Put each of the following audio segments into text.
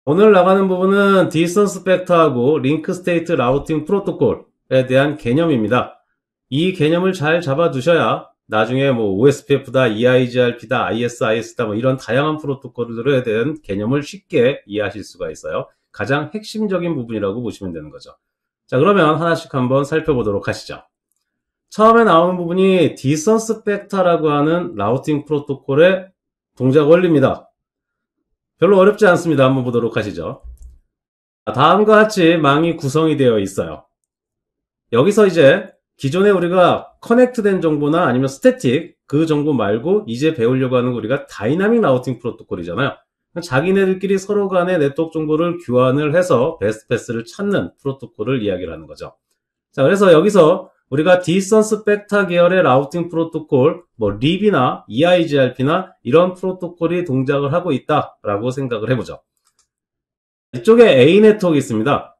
오늘 나가는 부분은 디스턴스 팩터하고 링크 스테이트 라우팅 프로토콜에 대한 개념입니다. 이 개념을 잘 잡아두셔야 나중에 뭐 OSPF다, EIGRP다, ISIS다 뭐 이런 다양한 프로토콜들에 대한 개념을 쉽게 이해하실 수가 있어요. 가장 핵심적인 부분이라고 보시면 되는 거죠. 자, 그러면 하나씩 한번 살펴보도록 하시죠. 처음에 나오는 부분이 디스턴스 팩터라고 하는 라우팅 프로토콜의 동작 원리입니다. 별로 어렵지 않습니다. 한번 보도록 하시죠. 다음과 같이 망이 구성이 되어 있어요. 여기서 이제 기존에 우리가 커넥트된 정보나 아니면 스태틱 그 정보 말고 이제 배우려고 하는 거 우리가 다이나믹 라우팅 프로토콜이잖아요. 자기네들끼리 서로 간의 네트워크 정보를 교환을 해서 베스트 패스를 찾는 프로토콜을 이야기를 하는 거죠. 자, 그래서 여기서 우리가 디스턴스 팩터 계열의 라우팅 프로토콜, 뭐 립이나 EIGRP나 이런 프로토콜이 동작을 하고 있다라고 생각을 해보죠. 이쪽에 A 네트워크가 있습니다.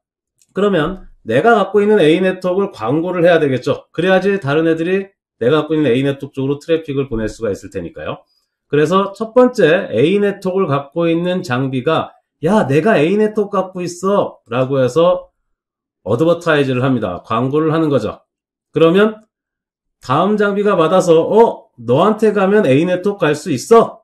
그러면 내가 갖고 있는 A 네트워크를 광고를 해야 되겠죠. 그래야지 다른 애들이 내가 갖고 있는 A 네트워크 쪽으로 트래픽을 보낼 수가 있을 테니까요. 그래서 첫 번째 A 네트워크를 갖고 있는 장비가 야, 내가 A 네트워크 갖고 있어 라고 해서 어드버타이즈를 합니다. 광고를 하는 거죠. 그러면 다음 장비가 받아서 너한테 가면 A 네트워크 갈 수 있어?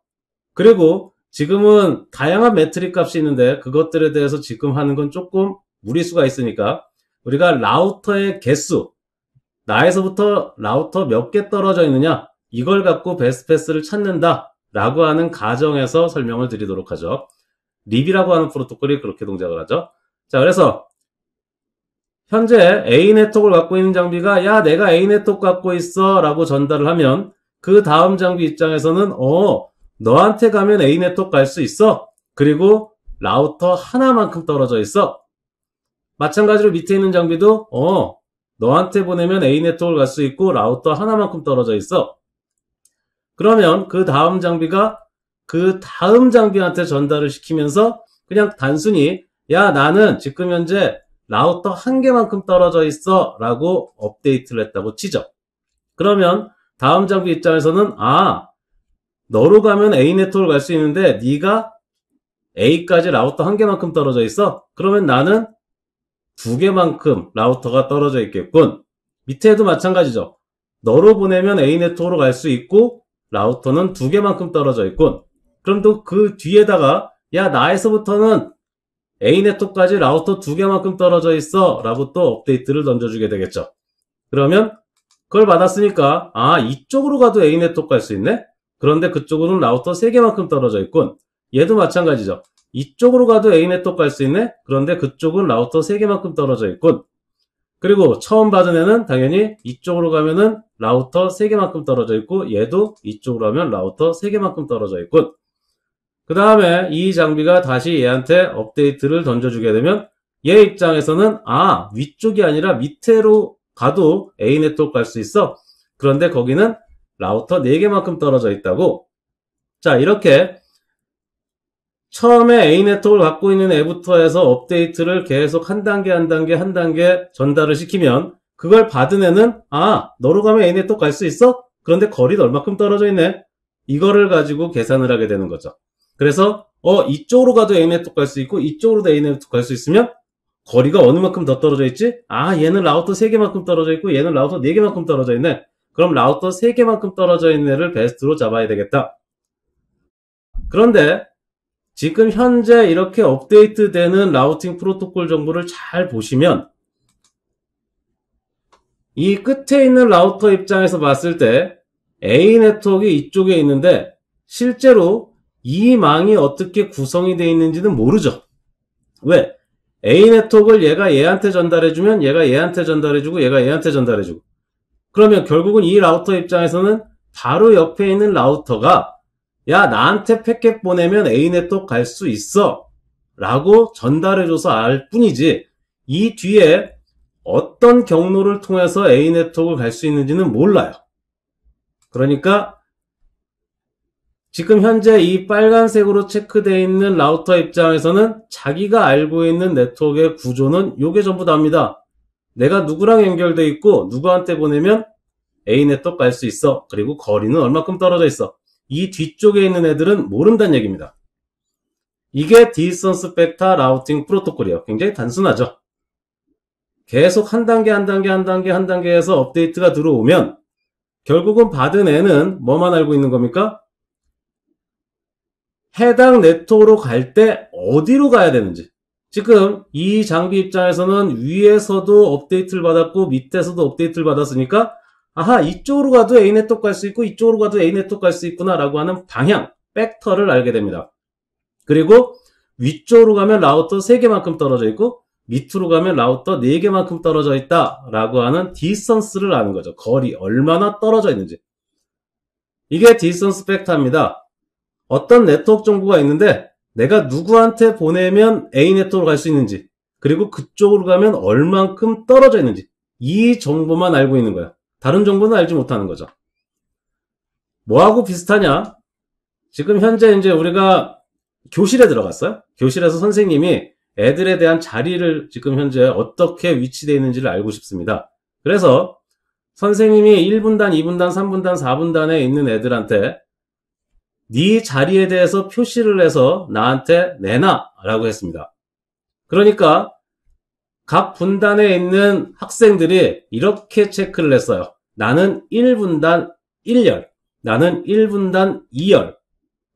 그리고 지금은 다양한 매트릭 값이 있는데 그것들에 대해서 지금 하는 건 조금 무리수가 있으니까 우리가 라우터의 개수, 나에서부터 라우터 몇 개 떨어져 있느냐 이걸 갖고 베스트 패스를 찾는다 라고 하는 가정에서 설명을 드리도록 하죠. 립이라고 하는 프로토콜이 그렇게 동작을 하죠. 자, 그래서 현재 A 네트워크를 갖고 있는 장비가 야, 내가 A 네트워크 갖고 있어 라고 전달을 하면 그 다음 장비 입장에서는 너한테 가면 A 네트워크 갈 수 있어. 그리고 라우터 하나만큼 떨어져 있어. 마찬가지로 밑에 있는 장비도 너한테 보내면 A 네트워크를 갈 수 있고 라우터 하나만큼 떨어져 있어. 그러면 그 다음 장비가 그 다음 장비한테 전달을 시키면서 그냥 단순히 야, 나는 지금 현재 라우터 한 개만큼 떨어져 있어 라고 업데이트를 했다고 치죠. 그러면 다음 장비 입장에서는 너로 가면 A 네트워크를 갈 수 있는데 네가 A까지 라우터 한 개만큼 떨어져 있어? 그러면 나는 두 개만큼 라우터가 떨어져 있겠군. 밑에도 마찬가지죠. 너로 보내면 A 네트워크로 갈 수 있고 라우터는 두 개만큼 떨어져 있군. 그럼 또 그 뒤에다가 야, 나에서부터는 A 네트워크까지 라우터 두 개만큼 떨어져 있어 라고 또 업데이트를 던져주게 되겠죠. 그러면 그걸 받았으니까 이쪽으로 가도 A 네트워크 갈 수 있네? 그런데 그쪽으로는 라우터 세 개만큼 떨어져 있군. 얘도 마찬가지죠. 이쪽으로 가도 A 네트워크 갈 수 있네? 그런데 그쪽은 라우터 세 개만큼 떨어져 있군. 그리고 처음 받은 애는 당연히 이쪽으로 가면은 라우터 세 개만큼 떨어져 있고 얘도 이쪽으로 하면 라우터 세 개만큼 떨어져 있군. 그 다음에 이 장비가 다시 얘한테 업데이트를 던져주게 되면 얘 입장에서는 위쪽이 아니라 밑으로 가도 A 네트워크 갈 수 있어. 그런데 거기는 라우터 4개만큼 떨어져 있다고. 자, 이렇게 처음에 A 네트워크를 갖고 있는 애부터 해서 업데이트를 계속 한 단계 전달을 시키면 그걸 받은 애는 너로 가면 A 네트워크 갈 수 있어? 그런데 거리도 얼마큼 떨어져 있네? 이거를 가지고 계산을 하게 되는 거죠. 그래서 이쪽으로 가도 A 네트워크 갈 수 있고 이쪽으로도 A 네트워크 갈 수 있으면 거리가 어느 만큼 더 떨어져 있지? 얘는 라우터 3개만큼 떨어져 있고 얘는 라우터 4개만큼 떨어져 있네. 그럼 라우터 3개만큼 떨어져 있는 애를 베스트로 잡아야 되겠다. 그런데 지금 현재 이렇게 업데이트 되는 라우팅 프로토콜 정보를 잘 보시면 이 끝에 있는 라우터 입장에서 봤을 때 A 네트워크가 이쪽에 있는데 실제로 이 망이 어떻게 구성이 되어 있는지는 모르죠. 왜? A 네트워크를 얘가 얘한테 전달해주면 얘가 얘한테 전달해주고 얘가 얘한테 전달해주고 그러면 결국은 이 라우터 입장에서는 바로 옆에 있는 라우터가 야, 나한테 패켓 보내면 A 네트워크 갈 수 있어 라고 전달해줘서 알 뿐이지 이 뒤에 어떤 경로를 통해서 A 네트워크를 갈 수 있는지는 몰라요. 그러니까 지금 현재 이 빨간색으로 체크되어 있는 라우터 입장에서는 자기가 알고 있는 네트워크의 구조는 요게 전부 다입니다. 내가 누구랑 연결돼 있고 누구한테 보내면 A 네트워크 갈 수 있어. 그리고 거리는 얼마큼 떨어져 있어. 이 뒤쪽에 있는 애들은 모른다는 얘기입니다. 이게 디스턴스 벡터 라우팅 프로토콜이에요. 굉장히 단순하죠. 계속 한 단계 한 단계 한 단계 한 단계에서 업데이트가 들어오면 결국은 받은 애는 뭐만 알고 있는 겁니까? 해당 네트워크로 갈 때 어디로 가야 되는지. 지금 이 장비 입장에서는 위에서도 업데이트를 받았고 밑에서도 업데이트를 받았으니까 아하, 이쪽으로 가도 A 네트워크 갈 수 있고 이쪽으로 가도 A 네트워크 갈 수 있구나 라고 하는 방향, 벡터를 알게 됩니다. 그리고 위쪽으로 가면 라우터 3개만큼 떨어져 있고 밑으로 가면 라우터 4개만큼 떨어져 있다 라고 하는 디스턴스를 아는 거죠. 거리, 얼마나 떨어져 있는지. 이게 디스턴스 벡터입니다. 어떤 네트워크 정보가 있는데 내가 누구한테 보내면 A 네트워크로 갈 수 있는지, 그리고 그쪽으로 가면 얼만큼 떨어져 있는지, 이 정보만 알고 있는 거야. 다른 정보는 알지 못하는 거죠. 뭐하고 비슷하냐? 지금 현재 이제 우리가 교실에 들어갔어요. 교실에서 선생님이 애들에 대한 자리를 지금 현재 어떻게 위치되어 있는지를 알고 싶습니다. 그래서 선생님이 1분단, 2분단, 3분단, 4분단에 있는 애들한테 네 자리에 대해서 표시를 해서 나한테 내놔 라고 했습니다. 그러니까 각 분단에 있는 학생들이 이렇게 체크를 했어요. 나는 1분단 1열, 나는 1분단 2열,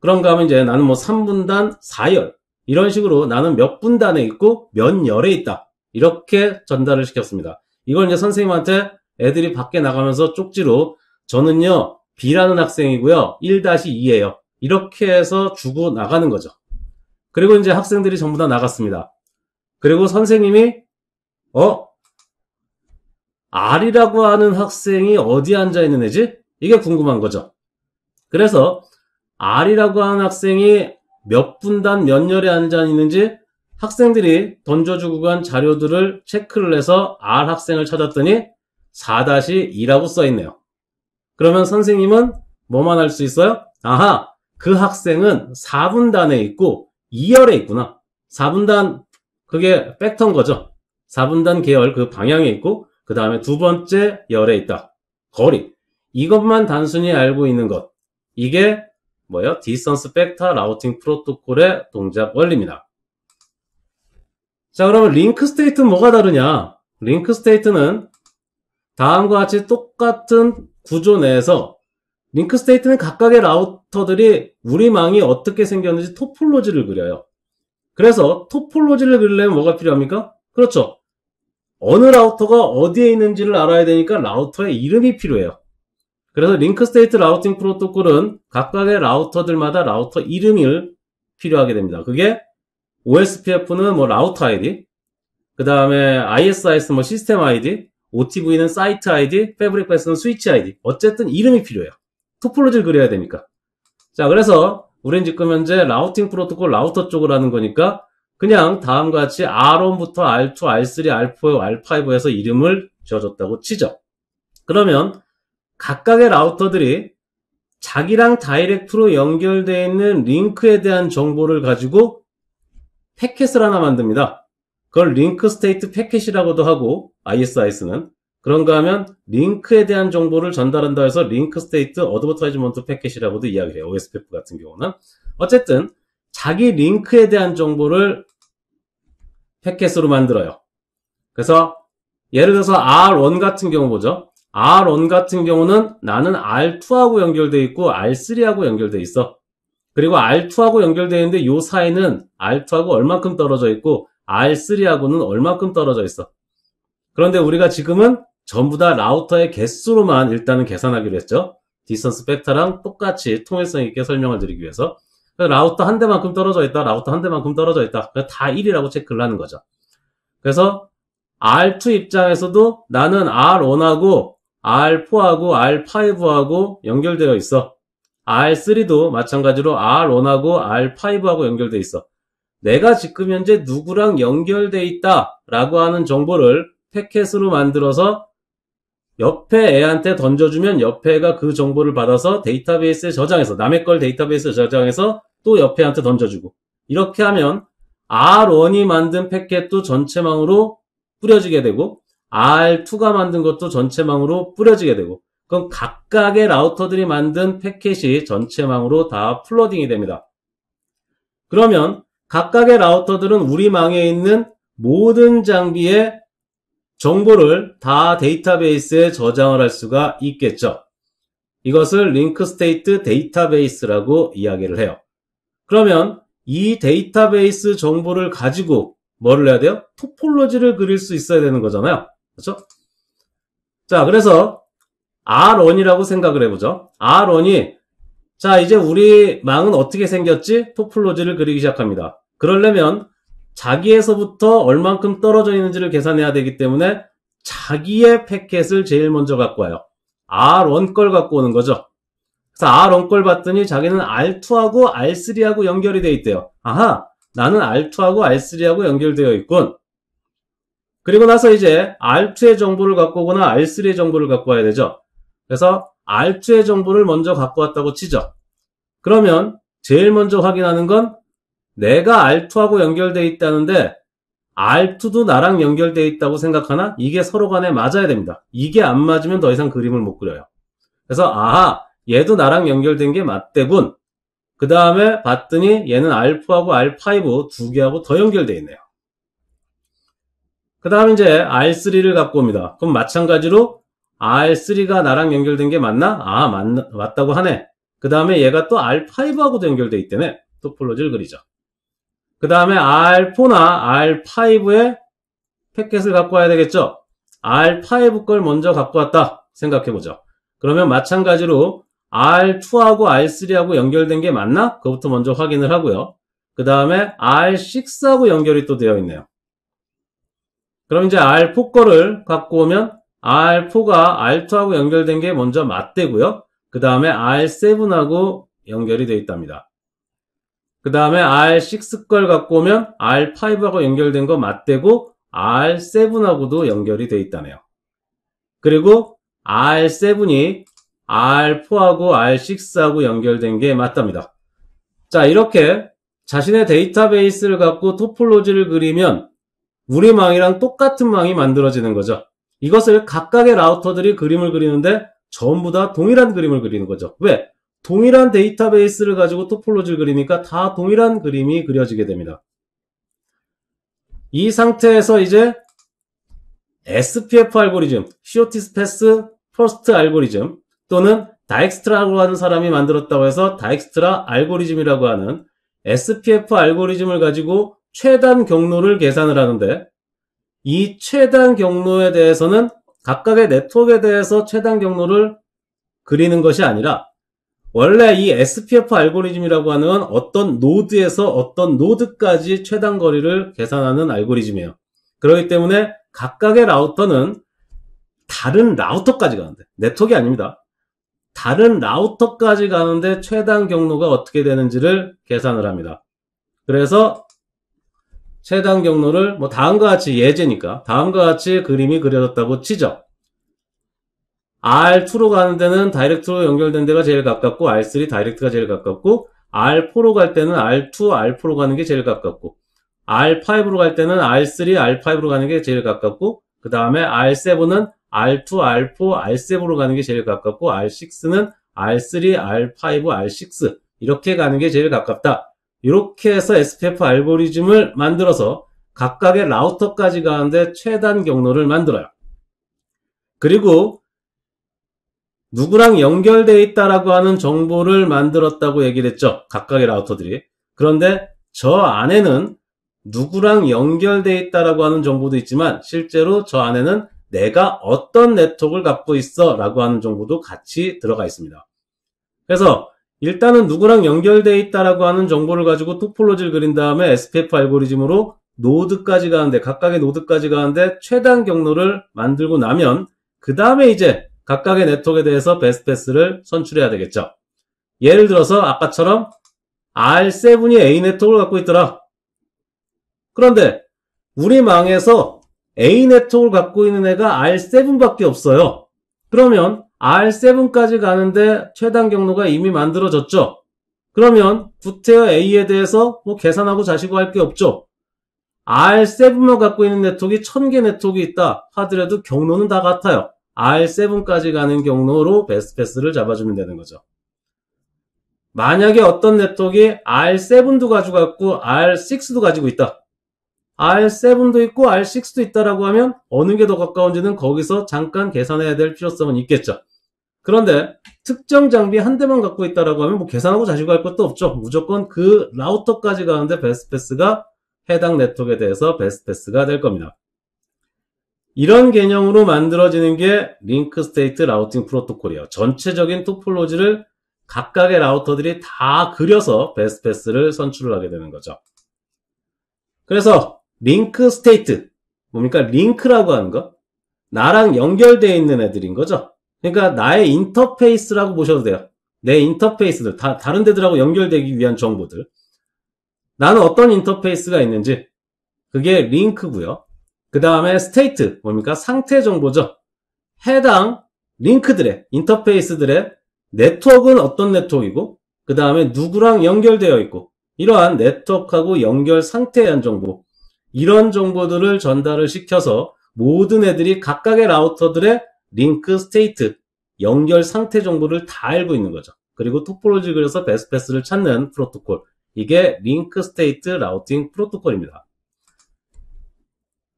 그런가 하면 이제 나는 뭐 3분단 4열, 이런 식으로 나는 몇 분단에 있고 몇 열에 있다, 이렇게 전달을 시켰습니다. 이걸 이제 선생님한테 애들이 밖에 나가면서 쪽지로 저는요 B라는 학생이고요 1-2예요 이렇게 해서 주고 나가는 거죠. 그리고 이제 학생들이 전부 다 나갔습니다. 그리고 선생님이 R이라고 하는 학생이 어디에 앉아 있는 애지? 이게 궁금한 거죠. 그래서 R이라고 하는 학생이 몇 분단 몇 열에 앉아 있는지 학생들이 던져주고 간 자료들을 체크를 해서 R 학생을 찾았더니 4-2라고 써있네요. 그러면 선생님은 뭐만 할 수 있어요? 아하, 그 학생은 4분단에 있고 2열에 있구나. 4분단, 그게 팩터인 거죠. 4분단 계열 그 방향에 있고 그 다음에 두 번째 열에 있다. 거리. 이것만 단순히 알고 있는 것. 이게 뭐예요? 디스턴스 벡터 라우팅 프로토콜의 동작 원리입니다. 자, 그러면 링크 스테이트는 뭐가 다르냐? 링크 스테이트는 다음과 같이 똑같은 구조 내에서 링크 스테이트는 각각의 라우터들이 우리 망이 어떻게 생겼는지 토폴로지를 그려요. 그래서 토폴로지를 그리려면 뭐가 필요합니까? 그렇죠. 어느 라우터가 어디에 있는지를 알아야 되니까 라우터의 이름이 필요해요. 그래서 링크 스테이트 라우팅 프로토콜은 각각의 라우터들마다 라우터 이름이 필요하게 됩니다. 그게 OSPF는 뭐 라우터 아이디, 그 다음에 ISIS는 뭐 시스템 아이디, OTV는 사이트 아이디, 패브릭 패스는 스위치 아이디. 어쨌든 이름이 필요해요. 토폴로지를 그려야 되니까. 자, 그래서 우린 지금 현재 라우팅 프로토콜 라우터 쪽을 하는 거니까 그냥 다음과 같이 R1부터 R2, R3, R4, R5 해서 이름을 지어줬다고 치죠. 그러면 각각의 라우터들이 자기랑 다이렉트로 연결되어 있는 링크에 대한 정보를 가지고 패킷을 하나 만듭니다. 그걸 링크 스테이트 패킷이라고도 하고 ISIS는 그런가 하면 링크에 대한 정보를 전달한다 해서 링크 스테이트 어드버타이즈먼트 패킷이라고도 이야기를 해요. OSPF 같은 경우는. 어쨌든 자기 링크에 대한 정보를 패킷으로 만들어요. 그래서 예를 들어서 R1 같은 경우 보죠. R1 같은 경우는 나는 R2하고 연결되어 있고 R3하고 연결되어 있어. 그리고 R2하고 연결되어 있는데 요 사이는 R2하고 얼마큼 떨어져 있고 R3하고는 얼마큼 떨어져 있어. 그런데 우리가 지금은 전부 다 라우터의 개수로만 일단은 계산하기로 했죠. 디스턴스 벡터랑 똑같이 통일성 있게 설명을 드리기 위해서. 라우터 한 대만큼 떨어져 있다, 라우터 한 대만큼 떨어져 있다. 다 1이라고 체크를 하는 거죠. 그래서 R2 입장에서도 나는 R1하고 R4하고 R5하고 연결되어 있어. R3도 마찬가지로 R1하고 R5하고 연결되어 있어. 내가 지금 현재 누구랑 연결되어 있다 라고 하는 정보를 패킷으로 만들어서 옆에 애한테 던져주면 옆에 애가 그 정보를 받아서 데이터베이스에 저장해서 남의 걸 데이터베이스에 저장해서 또 옆에 애한테 던져주고 이렇게 하면 R1이 만든 패킷도 전체망으로 뿌려지게 되고 R2가 만든 것도 전체망으로 뿌려지게 되고 그럼 각각의 라우터들이 만든 패킷이 전체망으로 다 플러딩이 됩니다. 그러면 각각의 라우터들은 우리 망에 있는 모든 장비의 정보를 다 데이터베이스에 저장을 할 수가 있겠죠. 이것을 링크 스테이트 데이터베이스라고 이야기를 해요. 그러면 이 데이터베이스 정보를 가지고 뭐를 해야 돼요? 토폴로지를 그릴 수 있어야 되는 거잖아요. 그렇죠? 자, 그래서 R1이라고 생각을 해보죠. R1이 자, 이제 우리 망은 어떻게 생겼지? 토폴로지를 그리기 시작합니다. 그러려면 자기에서부터 얼만큼 떨어져 있는지를 계산해야 되기 때문에 자기의 패켓을 제일 먼저 갖고 와요. R1 걸 갖고 오는 거죠. 그래서 R1 걸 봤더니 자기는 R2하고 R3하고 연결이 되어 있대요. 아하, 나는 R2하고 R3하고 연결되어 있군. 그리고 나서 이제 R2의 정보를 갖고 오거나 R3의 정보를 갖고 와야 되죠. 그래서 R2의 정보를 먼저 갖고 왔다고 치죠. 그러면 제일 먼저 확인하는 건 내가 R2하고 연결되어 있다는데 R2도 나랑 연결되어 있다고 생각하나? 이게 서로 간에 맞아야 됩니다. 이게 안 맞으면 더 이상 그림을 못 그려요. 그래서 아하, 얘도 나랑 연결된 게 맞대군. 그 다음에 봤더니 얘는 R4하고 R5 두 개하고 더 연결되어 있네요. 그 다음 이제 R3를 갖고 옵니다. 그럼 마찬가지로 R3가 나랑 연결된 게 맞나? 아, 맞다고 하네. 그 다음에 얘가 또 R5하고도 연결되어 있다네. 토폴로지를 그리죠. 그 다음에 R4나 R5의 패켓을 갖고 와야 되겠죠. R5 걸 먼저 갖고 왔다 생각해보죠. 그러면 마찬가지로 R2하고 R3하고 연결된 게 맞나? 그것부터 먼저 확인을 하고요. 그 다음에 R6하고 연결이 또 되어 있네요. 그럼 이제 R4 거를 갖고 오면 R4가 R2하고 연결된 게 먼저 맞대고요. 그 다음에 R7하고 연결이 되어 있답니다. 그 다음에 R6 걸 갖고 오면 R5하고 연결된 거 맞대고 R7하고도 연결이 되어 있다네요. 그리고 R7이 R4하고 R6하고 연결된 게 맞답니다. 자, 이렇게 자신의 데이터베이스를 갖고 토폴로지를 그리면 우리 망이랑 똑같은 망이 만들어지는 거죠. 이것을 각각의 라우터들이 그림을 그리는데 전부 다 동일한 그림을 그리는 거죠. 왜? 동일한 데이터베이스를 가지고 토폴로지를 그리니까 다 동일한 그림이 그려지게 됩니다. 이 상태에서 이제 SPF 알고리즘, Shortest Path First 알고리즘 또는 다익스트라라고 하는 사람이 만들었다고 해서 다익스트라 알고리즘이라고 하는 SPF 알고리즘을 가지고 최단 경로를 계산을 하는데 이 최단 경로에 대해서는 각각의 네트워크에 대해서 최단 경로를 그리는 것이 아니라 원래 이 SPF 알고리즘이라고 하는 어떤 노드에서 어떤 노드까지 최단 거리를 계산하는 알고리즘이에요. 그렇기 때문에 각각의 라우터는 다른 라우터까지 가는데 네트워크가 아닙니다. 다른 라우터까지 가는데 최단 경로가 어떻게 되는지를 계산을 합니다. 그래서 최단 경로를 뭐 다음과 같이 예제니까 다음과 같이 그림이 그려졌다고 치죠. R2로 가는 데는 다이렉트로 연결된 데가 제일 가깝고 R3 다이렉트가 제일 가깝고 R4로 갈 때는 R2, R4로 가는 게 제일 가깝고 R5로 갈 때는 R3, R5로 가는 게 제일 가깝고 그 다음에 R7은 R2, R4, R7로 가는 게 제일 가깝고 R6는 R3, R5, R6 이렇게 가는 게 제일 가깝다. 이렇게 해서 SPF 알고리즘을 만들어서 각각의 라우터까지 가는데 최단 경로를 만들어요. 그리고 누구랑 연결되어 있다라고 하는 정보를 만들었다고 얘기를 했죠. 각각의 라우터들이. 그런데 저 안에는 누구랑 연결되어 있다라고 하는 정보도 있지만 실제로 저 안에는 내가 어떤 네트워크를 갖고 있어 라고 하는 정보도 같이 들어가 있습니다. 그래서 일단은 누구랑 연결되어 있다라고 하는 정보를 가지고 토폴로지를 그린 다음에 SPF 알고리즘으로 노드까지 가는데 각각의 노드까지 가는데 최단 경로를 만들고 나면 그 다음에 이제 각각의 네트워크에 대해서 베스트 패스를 선출해야 되겠죠. 예를 들어서 아까처럼 R7이 A 네트워크를 갖고 있더라. 그런데 우리 망에서 A 네트워크를 갖고 있는 애가 R7밖에 없어요. 그러면 R7까지 가는데 최단 경로가 이미 만들어졌죠. 그러면 구태여 A에 대해서 뭐 계산하고 자시고 할 게 없죠. R7만 갖고 있는 네트워크가 1000개 네트워크가 있다 하더라도 경로는 다 같아요. R7까지 가는 경로로 베스트 패스를 잡아주면 되는 거죠. 만약에 어떤 네트워크가 R7도 가지고 있고 R6도 가지고 있다. R7도 있고 R6도 있다라고 하면 어느 게 더 가까운지는 거기서 잠깐 계산해야 될 필요성은 있겠죠. 그런데 특정 장비 한 대만 갖고 있다라고 하면 뭐 계산하고 자시고 할 것도 없죠. 무조건 그 라우터까지 가는데 베스트 패스가 해당 네트워크에 대해서 베스트 패스가 될 겁니다. 이런 개념으로 만들어지는 게 링크 스테이트 라우팅 프로토콜이에요. 전체적인 토폴로지를 각각의 라우터들이 다 그려서 베스트 패스를 선출을 하게 되는 거죠. 그래서 링크 스테이트, 뭡니까? 링크라고 하는 거, 나랑 연결되어 있는 애들인 거죠. 그러니까 나의 인터페이스라고 보셔도 돼요. 내 인터페이스들, 다른 데들하고 연결되기 위한 정보들. 나는 어떤 인터페이스가 있는지, 그게 링크고요. 그 다음에 스테이트, 뭡니까? 상태 정보죠. 해당 링크들의, 인터페이스들의 네트워크는 어떤 네트워크이고, 그 다음에 누구랑 연결되어 있고, 이러한 네트워크하고 연결 상태에 대한 정보, 이런 정보들을 전달을 시켜서 모든 애들이 각각의 라우터들의 링크 스테이트, 연결 상태 정보를 다 알고 있는 거죠. 그리고 토폴로지를 그려서 베스트 패스를 찾는 프로토콜. 이게 링크 스테이트 라우팅 프로토콜입니다.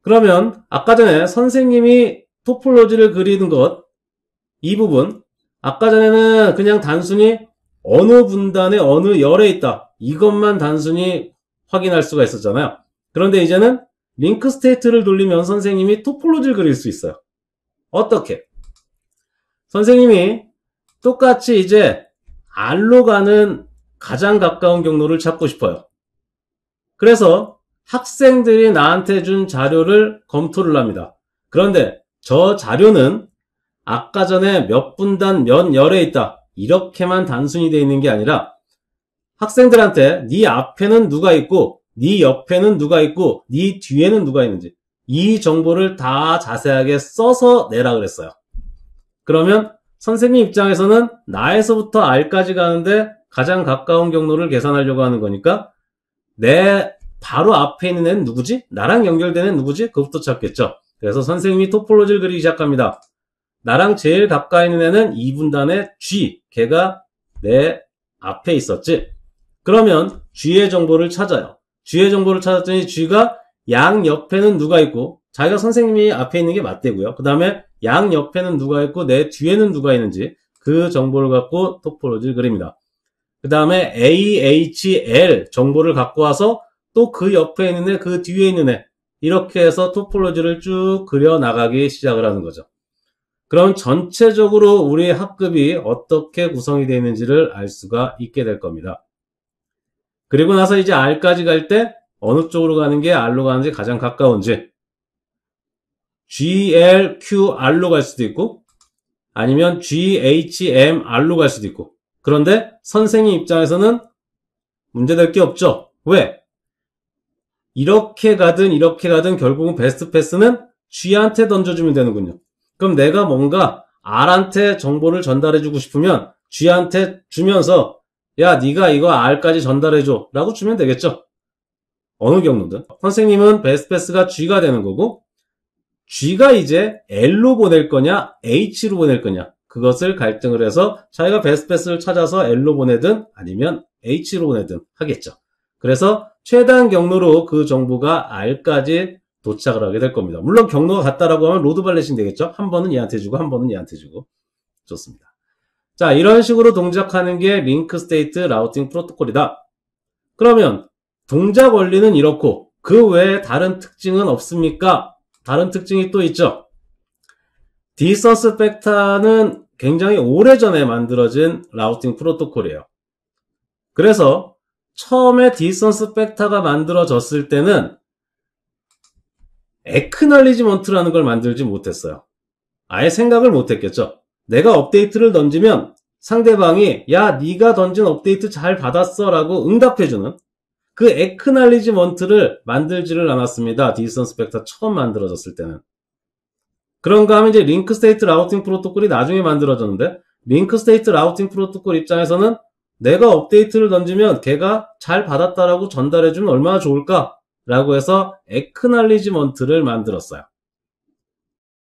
그러면 아까 전에 선생님이 토폴로지를 그리는 것, 이 부분, 아까 전에는 그냥 단순히 어느 분단에 어느 열에 있다. 이것만 단순히 확인할 수가 있었잖아요. 그런데 이제는 링크 스테이트를 돌리면 선생님이 토폴로지를 그릴 수 있어요. 어떻게? 선생님이 똑같이 이제 R로 가는 가장 가까운 경로를 찾고 싶어요. 그래서 학생들이 나한테 준 자료를 검토를 합니다. 그런데 저 자료는 아까 전에 몇 분단 몇 열에 있다. 이렇게만 단순히 되어 있는 게 아니라 학생들한테 네 앞에는 누가 있고 네 옆에는 누가 있고 네 뒤에는 누가 있는지 이 정보를 다 자세하게 써서 내라 그랬어요. 그러면 선생님 입장에서는 나에서부터 R까지 가는데 가장 가까운 경로를 계산하려고 하는 거니까 내 바로 앞에 있는 애는 누구지? 나랑 연결되는 애는 누구지? 그것부터 찾겠죠. 그래서 선생님이 토폴로지를 그리기 시작합니다. 나랑 제일 가까이 있는 애는 2분단의 G, 걔가 내 앞에 있었지. 그러면 G의 정보를 찾아요. G의 정보를 찾았더니 G가 양 옆에는 누가 있고 자기가 선생님이 앞에 있는 게 맞대고요. 그 다음에 양 옆에는 누가 있고 내 뒤에는 누가 있는지 그 정보를 갖고 토폴로지를 그립니다. 그 다음에 AHL 정보를 갖고 와서 또 그 옆에 있는 애, 그 뒤에 있는 애 이렇게 해서 토폴로지를 쭉 그려나가기 시작을 하는 거죠. 그럼 전체적으로 우리의 학급이 어떻게 구성이 되어 있는지를 알 수가 있게 될 겁니다. 그리고 나서 이제 R까지 갈 때 어느 쪽으로 가는 게 R로 가는지 가장 가까운지 GLQR로 갈 수도 있고 아니면 GHMR로 갈 수도 있고 그런데 선생님 입장에서는 문제될 게 없죠. 왜? 이렇게 가든 결국은 베스트 패스는 G한테 던져주면 되는군요. 그럼 내가 뭔가 R한테 정보를 전달해주고 싶으면 G한테 주면서 야 네가 이거 R까지 전달해줘 라고 주면 되겠죠. 어느 경로든 선생님은 베스트 패스가 G가 되는 거고 G가 이제 L로 보낼 거냐 H로 보낼 거냐 그것을 갈등을 해서 자기가 베스트 패스를 찾아서 L로 보내든 아니면 H로 보내든 하겠죠. 그래서 최단 경로로 그 정보가 R까지 도착을 하게 될 겁니다. 물론 경로가 같다라고 하면 로드 발레싱 되겠죠. 한 번은 얘한테 주고 한 번은 얘한테 주고. 좋습니다. 자, 이런 식으로 동작하는 게 링크 스테이트 라우팅 프로토콜이다. 그러면 동작 원리는 이렇고 그 외에 다른 특징은 없습니까? 다른 특징이 또 있죠. 디스턴스 벡터는 굉장히 오래전에 만들어진 라우팅 프로토콜이에요. 그래서 처음에 디스턴스 벡터가 만들어졌을 때는 애크널리지먼트라는 걸 만들지 못했어요. 아예 생각을 못했겠죠. 내가 업데이트를 던지면 상대방이 야 네가 던진 업데이트 잘 받았어 라고 응답해주는 그 애크널리지먼트를 만들지를 않았습니다. 디스턴스 벡터 처음 만들어졌을 때는. 그런가 하면 이제 링크 스테이트 라우팅 프로토콜이 나중에 만들어졌는데 링크 스테이트 라우팅 프로토콜 입장에서는 내가 업데이트를 던지면 걔가 잘 받았다라고 전달해주면 얼마나 좋을까? 라고 해서 애크널리지먼트를 만들었어요.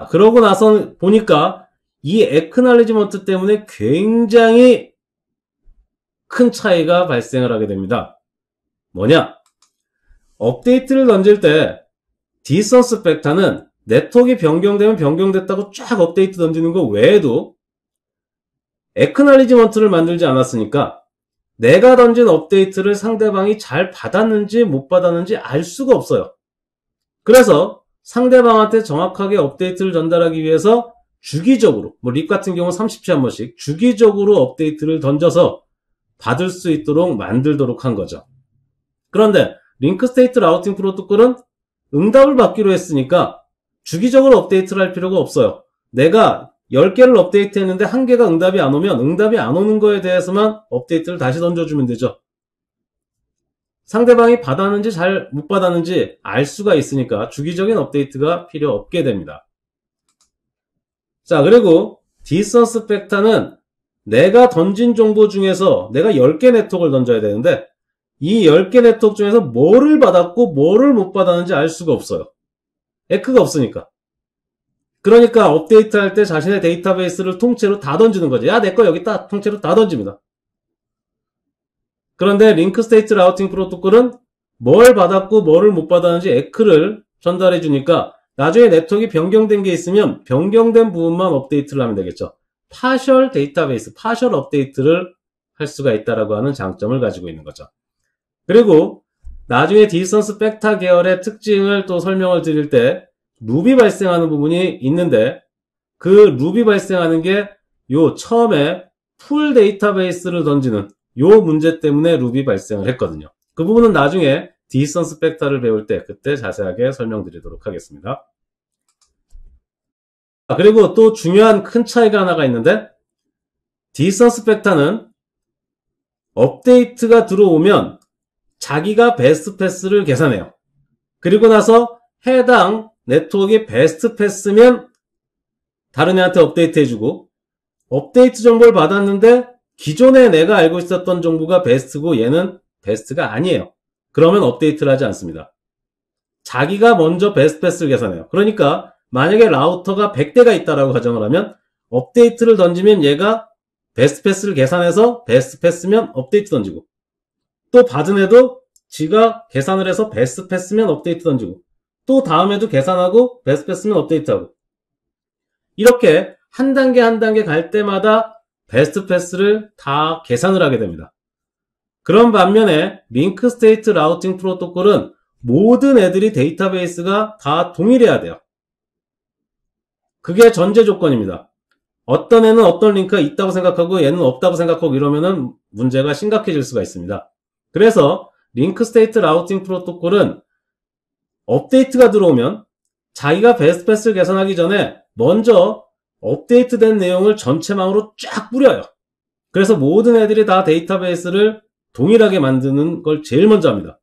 그러고 나서 보니까 이 애크널리지먼트 때문에 굉장히 큰 차이가 발생을 하게 됩니다. 뭐냐? 업데이트를 던질 때 디스턴스 벡터는 네트워크가 변경되면 변경됐다고 쫙 업데이트 던지는 거 외에도 애크날리지먼트를 만들지 않았으니까 내가 던진 업데이트를 상대방이 잘 받았는지 못 받았는지 알 수가 없어요. 그래서 상대방한테 정확하게 업데이트를 전달하기 위해서 주기적으로, 립 같은 경우는 30초에 한 번씩 주기적으로 업데이트를 던져서 받을 수 있도록 만들도록 한 거죠. 그런데 링크 스테이트 라우팅 프로토콜은 응답을 받기로 했으니까 주기적으로 업데이트를 할 필요가 없어요. 내가 10개를 업데이트 했는데 1개가 응답이 안 오면 응답이 안 오는 거에 대해서만 업데이트를 다시 던져주면 되죠. 상대방이 받았는지 잘 못 받았는지 알 수가 있으니까 주기적인 업데이트가 필요 없게 됩니다. 자, 그리고 디스턴스 벡터는 내가 던진 정보 중에서 내가 10개 네트워크를 던져야 되는데 이 10개 네트워크 중에서 뭐를 받았고 뭐를 못 받았는지 알 수가 없어요. 에크가 없으니까. 그러니까 업데이트 할 때 자신의 데이터베이스를 통째로 다 던지는 거죠. 야, 내 거 여기 있다. 통째로 다 던집니다. 그런데 링크 스테이트 라우팅 프로토콜은 뭘 받았고 뭐를 못 받았는지 에크를 전달해 주니까 나중에 네트워크가 변경된 게 있으면 변경된 부분만 업데이트를 하면 되겠죠. 파셜 데이터베이스, 파셜 업데이트를 할 수가 있다라고 하는 장점을 가지고 있는 거죠. 그리고 나중에 디스턴스 벡터 계열의 특징을 또 설명을 드릴 때 룹이 발생하는 부분이 있는데 그 룹이 발생하는 게 요 처음에 풀 데이터베이스를 던지는 요 문제 때문에 룹이 발생을 했거든요. 그 부분은 나중에 디스턴스 벡터를 배울 때 그때 자세하게 설명드리도록 하겠습니다. 그리고 또 중요한 큰 차이가 하나가 있는데 디스턴스 벡터는 업데이트가 들어오면 자기가 베스트 패스를 계산해요. 그리고 나서 해당 네트워크의 베스트 패스면 다른 애한테 업데이트 해주고 업데이트 정보를 받았는데 기존에 내가 알고 있었던 정보가 베스트고 얘는 베스트가 아니에요. 그러면 업데이트를 하지 않습니다. 자기가 먼저 베스트 패스를 계산해요. 그러니까 만약에 라우터가 100대가 있다라고 가정을 하면 업데이트를 던지면 얘가 베스트 패스를 계산해서 베스트 패스면 업데이트 던지고 또 받은 애도 지가 계산을 해서 베스트 패스면 업데이트 던지고 또 다음에도 계산하고 베스트 패스면 업데이트하고 이렇게 한 단계 한 단계 갈 때마다 베스트 패스를 다 계산을 하게 됩니다. 그런 반면에 링크 스테이트 라우팅 프로토콜은 모든 애들이 데이터베이스가 다 동일해야 돼요. 그게 전제 조건입니다. 어떤 애는 어떤 링크가 있다고 생각하고 얘는 없다고 생각하고 이러면은 문제가 심각해질 수가 있습니다. 그래서 링크 스테이트 라우팅 프로토콜은 업데이트가 들어오면 자기가 베스트 패스를 계산하기 전에 먼저 업데이트된 내용을 전체망으로 쫙 뿌려요. 그래서 모든 애들이 다 데이터베이스를 동일하게 만드는 걸 제일 먼저 합니다.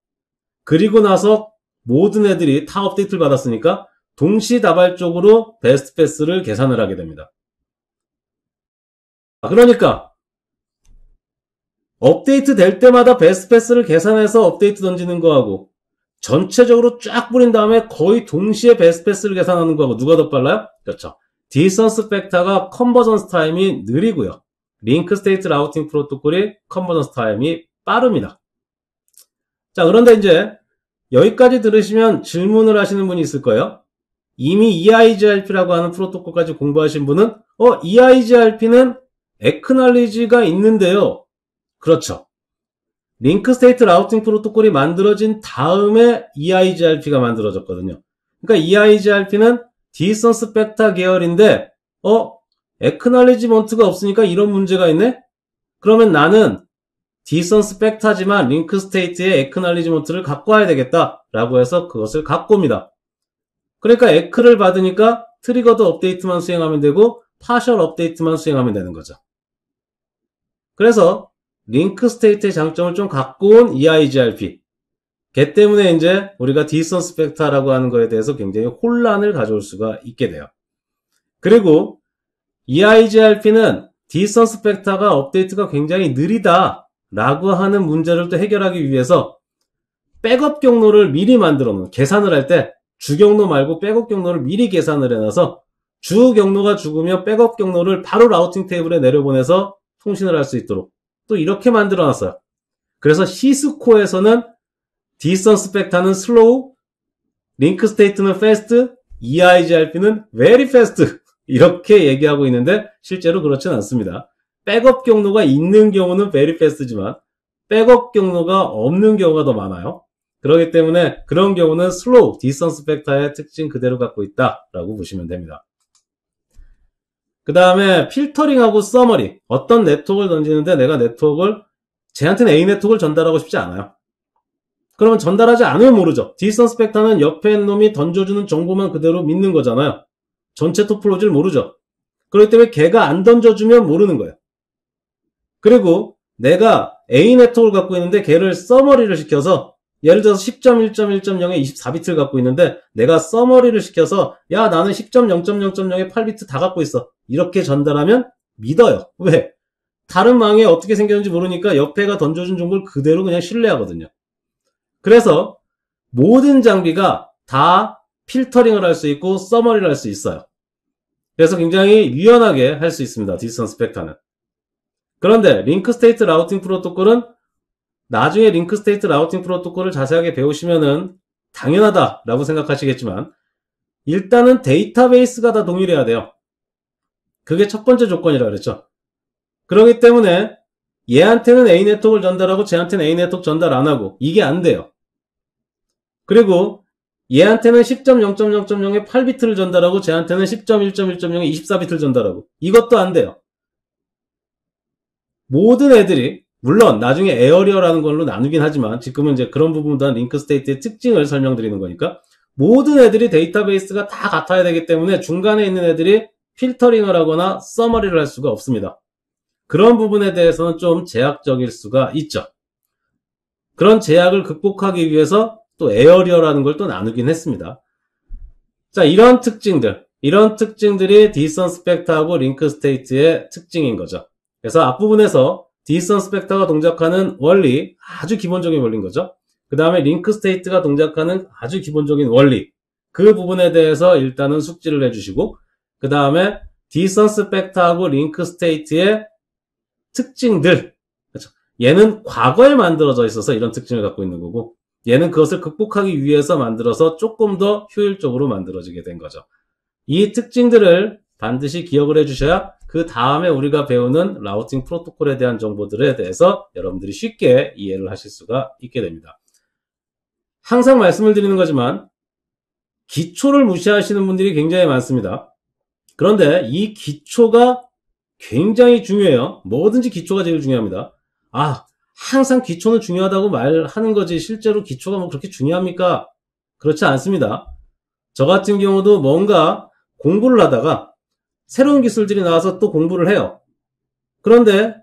그리고 나서 모든 애들이 다 업데이트를 받았으니까 동시다발적으로 베스트 패스를 계산을 하게 됩니다. 그러니까 업데이트 될 때마다 베스트 패스를 계산해서 업데이트 던지는 거하고 전체적으로 쫙 뿌린 다음에 거의 동시에 베스트 패스를 계산하는 거하고 누가 더 빨라요? 그렇죠. 디스턴스 벡터가 컨버전스 타임이 느리고요. 링크 스테이트 라우팅 프로토콜이 컨버전스 타임이 빠릅니다. 자, 그런데 이제 여기까지 들으시면 질문을 하시는 분이 있을 거예요. 이미 EIGRP라고 하는 프로토콜까지 공부하신 분은 EIGRP는 애크날리지가 있는데요. 그렇죠. 링크 스테이트 라우팅 프로토콜이 만들어진 다음에 EIGRP가 만들어졌거든요. 그러니까 EIGRP는 디스턴스 벡터 계열인데 애크날리지먼트가 없으니까 이런 문제가 있네? 그러면 나는 디스턴스 벡터지만 링크 스테이트의 애크날리지먼트를 갖고 와야 되겠다라고 해서 그것을 갖고 옵니다. 그러니까 에크를 받으니까 트리거드 업데이트만 수행하면 되고 파셜 업데이트만 수행하면 되는 거죠. 그래서 링크 스테이트의 장점을 좀 갖고 온 EIGRP. 걔 때문에 이제 우리가 디스턴스 벡터라고 하는 거에 대해서 굉장히 혼란을 가져올 수가 있게 돼요. 그리고 EIGRP는 디스턴스 벡터가 업데이트가 굉장히 느리다라고 하는 문제를 또 해결하기 위해서 백업 경로를 미리 만들어 놓은, 계산을 할 때 주 경로 말고 백업 경로를 미리 계산을 해놔서 주 경로가 죽으면 백업 경로를 바로 라우팅 테이블에 내려보내서 통신을 할 수 있도록 또 이렇게 만들어 놨어요. 그래서 시스코에서는 디스턴스 벡터는 슬로우, 링크 스테이트는 패스트, EIGRP는 very fast 이렇게 얘기하고 있는데 실제로 그렇진 않습니다. 백업 경로가 있는 경우는 very fast지만 백업 경로가 없는 경우가 더 많아요. 그렇기 때문에 그런 경우는 slow, 디스턴스 벡터의 특징 그대로 갖고 있다라고 보시면 됩니다. 그 다음에 필터링하고 서머리. 어떤 네트워크를 던지는데 내가 네트워크를 쟤한테는 A 네트워크를 전달하고 싶지 않아요. 그러면 전달하지 않으면 모르죠. 디스턴스 벡터는 옆에 있는 놈이 던져주는 정보만 그대로 믿는 거잖아요. 전체 토폴로지를 모르죠. 그렇기 때문에 걔가 안 던져주면 모르는 거예요. 그리고 내가 A 네트워크를 갖고 있는데 걔를 서머리를 시켜서 예를 들어서 10.1.1.0에 24비트를 갖고 있는데 내가 서머리를 시켜서 야 나는 10.0.0.0에 8비트 다 갖고 있어. 이렇게 전달하면 믿어요. 왜? 다른 망에 어떻게 생겼는지 모르니까 옆에가 던져준 정보를 그대로 그냥 신뢰하거든요. 그래서 모든 장비가 다 필터링을 할 수 있고 서머리를 할 수 있어요. 그래서 굉장히 유연하게 할 수 있습니다. 디스턴스 벡터는. 그런데 링크 스테이트 라우팅 프로토콜은 나중에 링크 스테이트 라우팅 프로토콜을 자세하게 배우시면은 당연하다라고 생각하시겠지만 일단은 데이터베이스가 다 동일해야 돼요. 그게 첫 번째 조건이라 그랬죠. 그렇기 때문에 얘한테는 A 네트워크를 전달하고 쟤한테는 A 네트워크 전달 안 하고 이게 안 돼요. 그리고 얘한테는 10.0.0.0에 8비트를 전달하고 쟤한테는 10.1.1.0에 24비트를 전달하고 이것도 안 돼요. 모든 애들이 물론 나중에 에어리어라는 걸로 나누긴 하지만 지금은 이제 그런 부분보다는 링크 스테이트의 특징을 설명드리는 거니까 모든 애들이 데이터베이스가 다 같아야 되기 때문에 중간에 있는 애들이 필터링을 하거나 서머리를 할 수가 없습니다. 그런 부분에 대해서는 좀 제약적일 수가 있죠. 그런 제약을 극복하기 위해서 또 에어리어라는 걸 또 나누긴 했습니다. 자, 이런 특징들이 디스턴스 벡터하고 링크 스테이트의 특징인 거죠. 그래서 앞부분에서 디스턴스 벡터가 동작하는 원리, 아주 기본적인 원리인 거죠. 그 다음에 링크 스테이트가 동작하는 아주 기본적인 원리, 그 부분에 대해서 일단은 숙지를 해주시고 그 다음에 디스턴스 벡터하고 링크 스테이트의 특징들, 그렇죠? 얘는 과거에 만들어져 있어서 이런 특징을 갖고 있는 거고 얘는 그것을 극복하기 위해서 만들어서 조금 더 효율적으로 만들어지게 된 거죠. 이 특징들을 반드시 기억을 해주셔야 그 다음에 우리가 배우는 라우팅 프로토콜에 대한 정보들에 대해서 여러분들이 쉽게 이해를 하실 수가 있게 됩니다. 항상 말씀을 드리는 거지만 기초를 무시하시는 분들이 굉장히 많습니다. 그런데 이 기초가 굉장히 중요해요. 뭐든지 기초가 제일 중요합니다. 항상 기초는 중요하다고 말하는 거지 실제로 기초가 뭐 그렇게 중요합니까? 그렇지 않습니다. 저 같은 경우도 뭔가 공부를 하다가 새로운 기술들이 나와서 또 공부를 해요. 그런데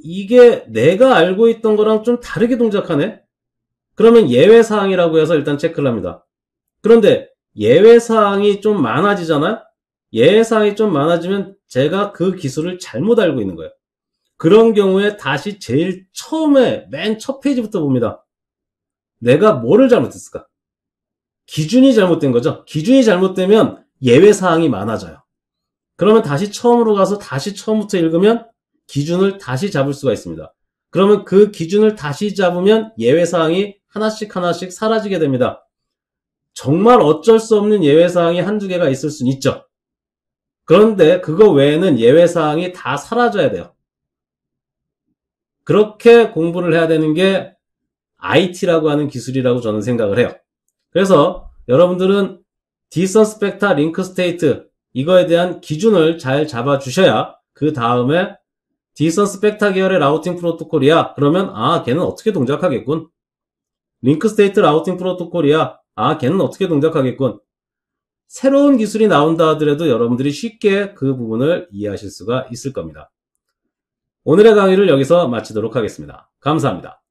이게 내가 알고 있던 거랑 좀 다르게 동작하네? 그러면 예외사항이라고 해서 일단 체크를 합니다. 그런데 예외사항이 좀 많아지잖아요? 예외사항이 좀 많아지면 제가 그 기술을 잘못 알고 있는 거예요. 그런 경우에 다시 제일 처음에 맨 첫 페이지부터 봅니다. 내가 뭐를 잘못했을까? 기준이 잘못된 거죠. 기준이 잘못되면 예외사항이 많아져요. 그러면 다시 처음으로 가서 다시 처음부터 읽으면 기준을 다시 잡을 수가 있습니다. 그러면 그 기준을 다시 잡으면 예외사항이 하나씩 사라지게 됩니다. 정말 어쩔 수 없는 예외사항이 한두 개가 있을 수는 있죠. 그런데 그거 외에는 예외사항이 다 사라져야 돼요. 그렇게 공부를 해야 되는 게 IT라고 하는 기술이라고 저는 생각을 해요. 그래서 여러분들은 디스턴스 벡터, 링크 스테이트 이거에 대한 기준을 잘 잡아주셔야 그 다음에 디스턴스 벡터 계열의 라우팅 프로토콜이야. 그러면 걔는 어떻게 동작하겠군. 링크 스테이트 라우팅 프로토콜이야. 걔는 어떻게 동작하겠군. 새로운 기술이 나온다 하더라도 여러분들이 쉽게 그 부분을 이해하실 수가 있을 겁니다. 오늘의 강의를 여기서 마치도록 하겠습니다. 감사합니다.